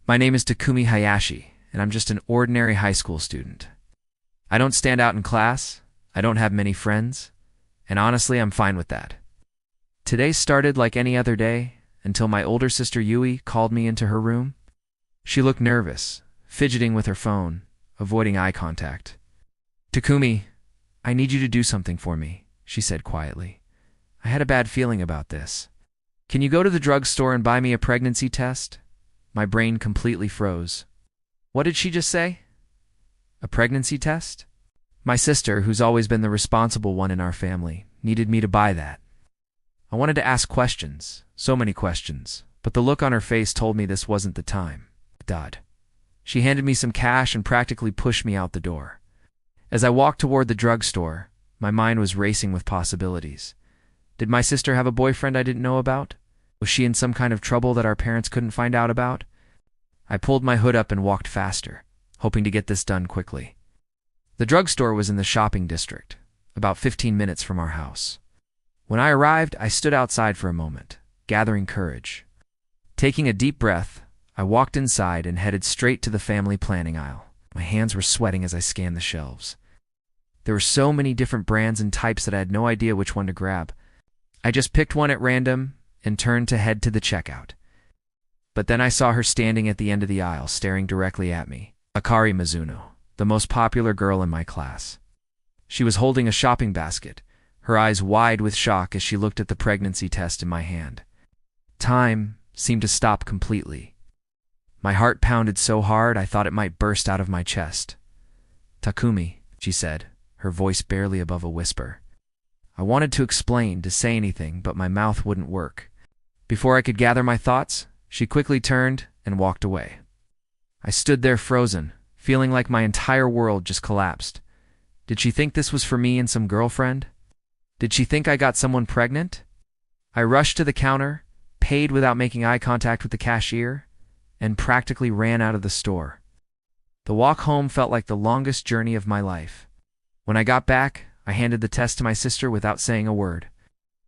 My name is Takumi Hayashi, and I'm just an ordinary high school student. I don't stand out in class, I don't have many friends, and honestly, I'm fine with that. Today started like any other day, until my older sister Yui called me into her room. She looked nervous, fidgeting with her phone, avoiding eye contact. "Takumi, I need you to do something for me," she said quietly. "I had a bad feeling about this. Can you go to the drugstore and buy me a pregnancy test?" My brain completely froze. What did she just say? A pregnancy test? My sister, who's always been the responsible one in our family, needed me to buy that. I wanted to ask questions, so many questions, but the look on her face told me this wasn't the time. She handed me some cash and practically pushed me out the door. As I walked toward the drugstore, my mind was racing with possibilities. Did my sister have a boyfriend I didn't know about? Was she in some kind of trouble that our parents couldn't find out about? I pulled my hood up and walked faster, hoping to get this done quickly. The drugstore was in the shopping district, about 15 minutes from our house. When I arrived, I stood outside for a moment, gathering courage. Taking a deep breath, I walked inside and headed straight to the family planning aisle. My hands were sweating as I scanned the shelves. There were so many different brands and types that I had no idea which one to grab. I just picked one at random and turned to head to the checkout. But then I saw her standing at the end of the aisle, staring directly at me. Akari Mizuno, the most popular girl in my class. She was holding a shopping basket, her eyes wide with shock as she looked at the pregnancy test in my hand. Time seemed to stop completely. My heart pounded so hard I thought it might burst out of my chest. "Takumi," she said, her voice barely above a whisper. I wanted to explain, to say anything, but my mouth wouldn't work. Before I could gather my thoughts, she quickly turned and walked away. I stood there frozen, feeling like my entire world just collapsed. Did she think this was for me and some girlfriend? Did she think I got someone pregnant? I rushed to the counter, paid without making eye contact with the cashier, and practically ran out of the store. The walk home felt like the longest journey of my life. When I got back, I handed the test to my sister without saying a word.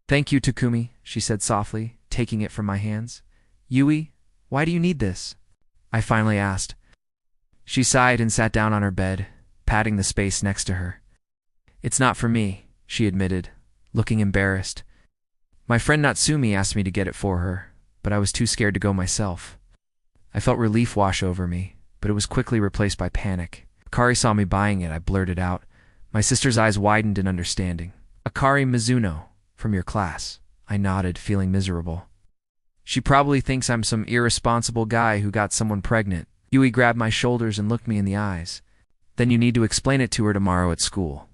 "Thank you, Takumi," she said softly, taking it from my hands. "Yui, why do you need this?" I finally asked. She sighed and sat down on her bed, patting the space next to her. "It's not for me," she admitted, looking embarrassed. "My friend Natsumi asked me to get it for her, but I was too scared to go myself." I felt relief wash over me, but it was quickly replaced by panic. Akari saw me buying it, I blurted out. My sister's eyes widened in understanding. "Akari Mizuno, from your class." I nodded, feeling miserable. "She probably thinks I'm some irresponsible guy who got someone pregnant." Yui grabbed my shoulders and looked me in the eyes. "Then you need to explain it to her tomorrow at school."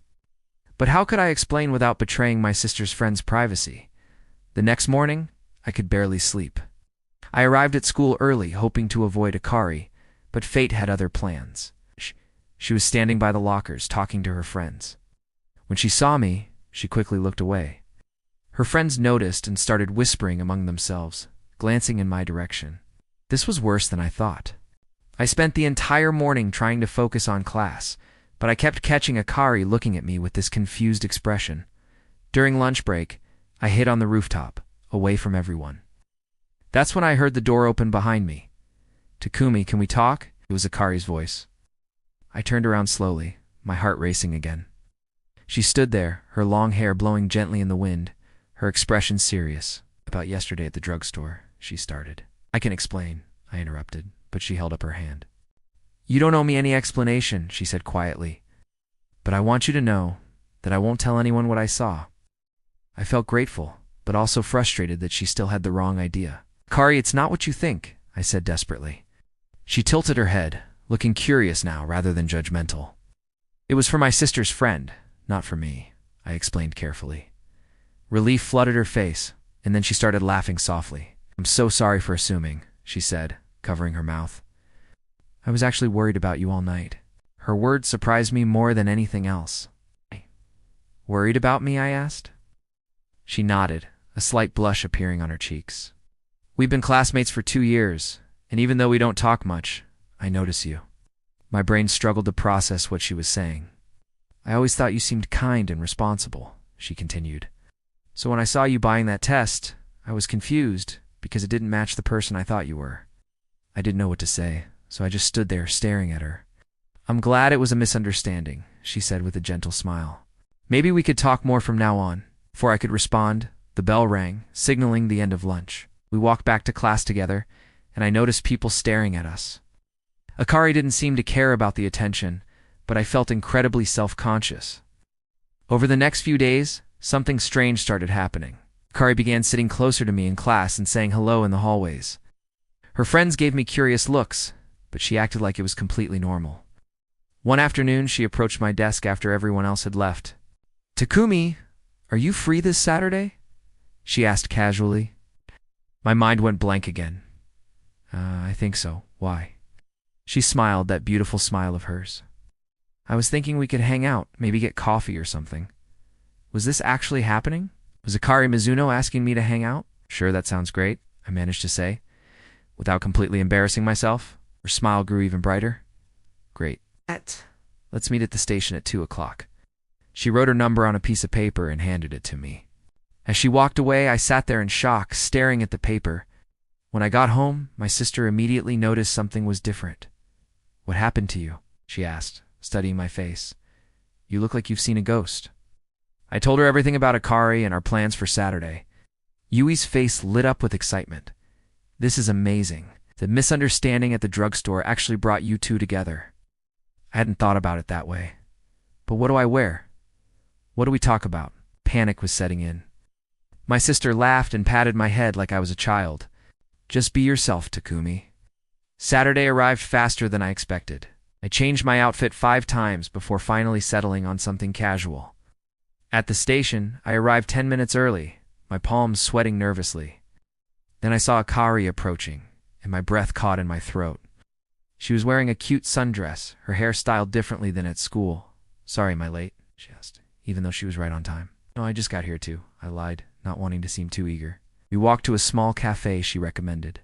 But how could I explain without betraying my sister's friend's privacy? The next morning, I could barely sleep. I arrived at school early, hoping to avoid Akari, but fate had other plans. She was standing by the lockers, talking to her friends. When she saw me, she quickly looked away. Her friends noticed and started whispering among themselves, glancing in my direction. This was worse than I thought. I spent the entire morning trying to focus on class, but I kept catching Akari looking at me with this confused expression. During lunch break, I hid on the rooftop, away from everyone. That's when I heard the door open behind me. "Takumi, can we talk?" It was Akari's voice. I turned around slowly, my heart racing again. She stood there, her long hair blowing gently in the wind, her expression serious. "About yesterday at the drugstore," she started. "I can explain," I interrupted, but she held up her hand. "You don't owe me any explanation," she said quietly. "But I want you to know that I won't tell anyone what I saw." I felt grateful, but also frustrated that she still had the wrong idea. "Akari, it's not what you think," I said desperately. She tilted her head, looking curious now rather than judgmental. "It was for my sister's friend, not for me," I explained carefully. Relief flooded her face, and then she started laughing softly. "I'm so sorry for assuming," she said, covering her mouth. "I was actually worried about you all night." Her words surprised me more than anything else. "Worried about me?" I asked. She nodded, a slight blush appearing on her cheeks. "We've been classmates for 2 years, and even though we don't talk much, I notice you." My brain struggled to process what she was saying. "I always thought you seemed kind and responsible," she continued. "So when I saw you buying that test, I was confused because it didn't match the person I thought you were." I didn't know what to say, so I just stood there staring at her. I'm glad it was a misunderstanding, she said with a gentle smile. Maybe we could talk more from now on. Before I could respond, the bell rang, signaling the end of lunch. We walked back to class together, and I noticed people staring at us. Akari didn't seem to care about the attention, but I felt incredibly self-conscious. Over the next few days, something strange started happening. Akari began sitting closer to me in class and saying hello in the hallways. Her friends gave me curious looks, but she acted like it was completely normal. One afternoon, she approached my desk after everyone else had left. "Takumi, are you free this Saturday?" she asked casually. My mind went blank again. I think so. Why?" She smiled, that beautiful smile of hers. "I was thinking we could hang out, maybe get coffee or something." Was this actually happening? Was Akari Mizuno asking me to hang out? "Sure, that sounds great," I managed to say, without completely embarrassing myself. Her smile grew even brighter. "Great. Let's meet at the station at 2 o'clock. She wrote her number on a piece of paper and handed it to me. As she walked away, I sat there in shock, staring at the paper. When I got home, my sister immediately noticed something was different. "What happened to you?" she asked, studying my face. "You look like you've seen a ghost." I told her everything about Akari and our plans for Saturday. Yui's face lit up with excitement. "This is amazing. The misunderstanding at the drugstore actually brought you two together." I hadn't thought about it that way. "But what do I wear? What do we talk about?" Panic was setting in. My sister laughed and patted my head like I was a child. "Just be yourself, Takumi." Saturday arrived faster than I expected. I changed my outfit 5 times before finally settling on something casual. At the station, I arrived 10 minutes early, my palms sweating nervously. Then I saw Akari approaching, and my breath caught in my throat. She was wearing a cute sundress, her hair styled differently than at school. "Sorry, am I late?" she asked, even though she was right on time. "No, I just got here too," I lied, not wanting to seem too eager. We walked to a small cafe she recommended.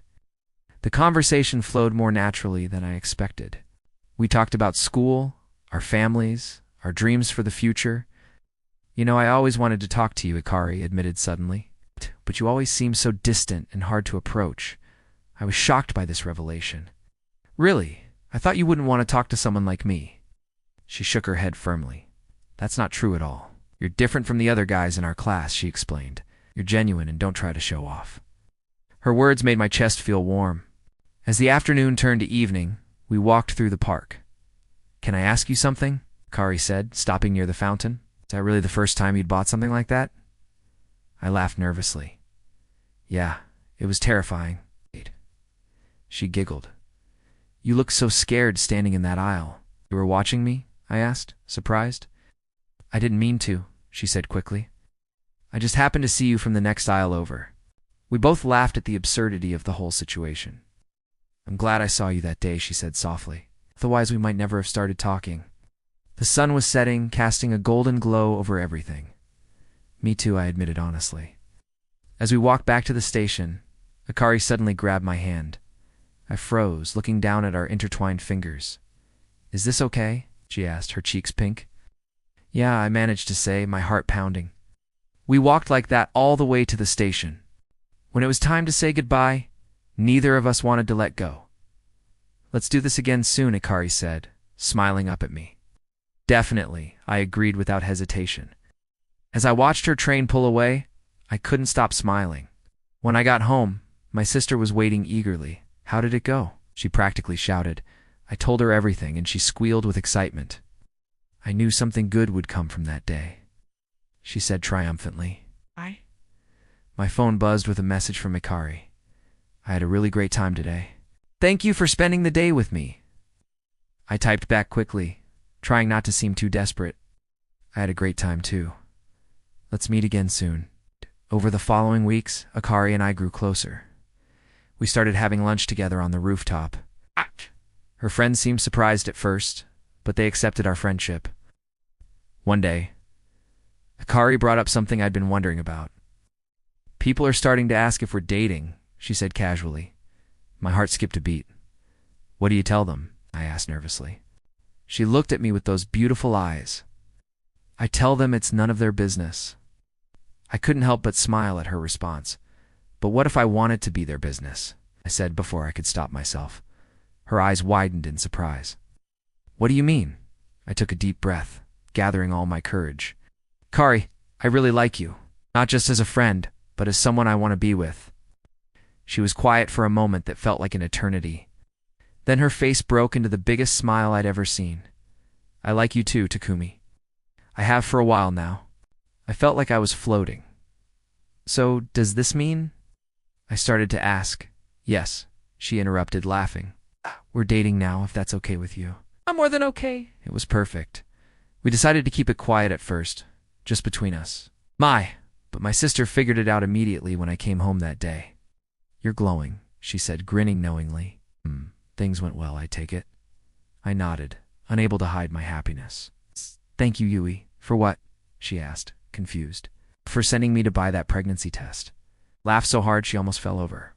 The conversation flowed more naturally than I expected. We talked about school, our families, our dreams for the future. "You know, I always wanted to talk to you," Akari admitted suddenly. "But you always seem so distant and hard to approach." I was shocked by this revelation. "Really? I thought you wouldn't want to talk to someone like me." She shook her head firmly. "That's not true at all. You're different from the other guys in our class," she explained. "You're genuine and don't try to show off." Her words made my chest feel warm. As the afternoon turned to evening, we walked through the park. "Can I ask you something?" Akari said, stopping near the fountain. "Is that really the first time you'd bought something like that?" I laughed nervously. "Yeah, it was terrifying." She giggled. "You looked so scared standing in that aisle. You were watching me?" I asked, surprised. "I didn't mean to," she said quickly. "I just happened to see you from the next aisle over." We both laughed at the absurdity of the whole situation. "I'm glad I saw you that day," she said softly. "Otherwise we might never have started talking." The sun was setting, casting a golden glow over everything. "Me too," I admitted honestly. As we walked back to the station, Akari suddenly grabbed my hand. I froze, looking down at our intertwined fingers. "Is this okay?" she asked, her cheeks pink. "Yeah," I managed to say, my heart pounding. We walked like that all the way to the station. When it was time to say goodbye, neither of us wanted to let go. "Let's do this again soon," Akari said, smiling up at me. "Definitely," I agreed without hesitation. As I watched her train pull away, I couldn't stop smiling. When I got home, my sister was waiting eagerly. "How did it go?" she practically shouted. I told her everything, and she squealed with excitement. "I knew something good would come from that day," she said triumphantly. My phone buzzed with a message from Akari. "I had a really great time today. Thank you for spending the day with me." I typed back quickly, trying not to seem too desperate. "I had a great time too. Let's meet again soon." Over the following weeks, Akari and I grew closer. We started having lunch together on the rooftop. Her friends seemed surprised at first, but they accepted our friendship. One day, Akari brought up something I'd been wondering about. "People are starting to ask if we're dating," she said casually. My heart skipped a beat. "What do you tell them?" I asked nervously. She looked at me with those beautiful eyes. "I tell them it's none of their business." I couldn't help but smile at her response. But what if I wanted to be their business? I said before I could stop myself. Her eyes widened in surprise. What do you mean? I took a deep breath, gathering all my courage. Akari, I really like you. Not just as a friend, but as someone I want to be with. She was quiet for a moment that felt like an eternity. Then her face broke into the biggest smile I'd ever seen. I like you too, Takumi. I have for a while now. I felt like I was floating. So, does this mean? I started to ask. Yes, she interrupted, laughing. We're dating now, if that's okay with you. I'm more than okay. It was perfect. We decided to keep it quiet at first, just between us. But my sister figured it out immediately when I came home that day. You're glowing, she said, grinning knowingly. Things went well, I take it. I nodded, unable to hide my happiness. Thank you, Yui. For what? She asked, confused. For sending me to buy that pregnancy test. Laughed so hard she almost fell over.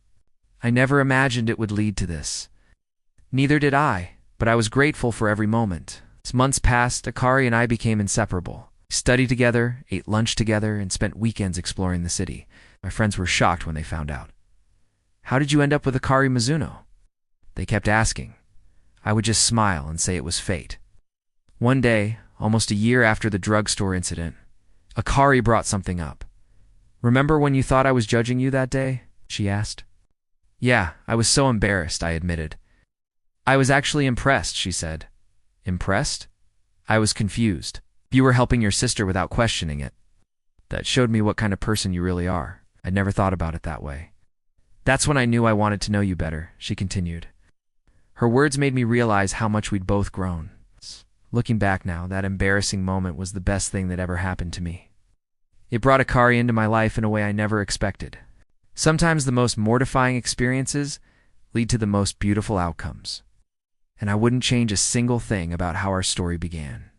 I never imagined it would lead to this. Neither did I, but I was grateful for every moment. As months passed, Akari and I became inseparable. We studied together, ate lunch together, and spent weekends exploring the city. My friends were shocked when they found out. How did you end up with Akari Mizuno? They kept asking. I would just smile and say it was fate. One day, almost a year after the drugstore incident, Akari brought something up. Remember when you thought I was judging you that day? She asked. Yeah, I was so embarrassed, I admitted. I was actually impressed, she said. Impressed? I was confused. You were helping your sister without questioning it. That showed me what kind of person you really are. I'd never thought about it that way. That's when I knew I wanted to know you better, she continued. Her words made me realize how much we'd both grown. Looking back now, that embarrassing moment was the best thing that ever happened to me. It brought Akari into my life in a way I never expected. Sometimes the most mortifying experiences lead to the most beautiful outcomes. And I wouldn't change a single thing about how our story began.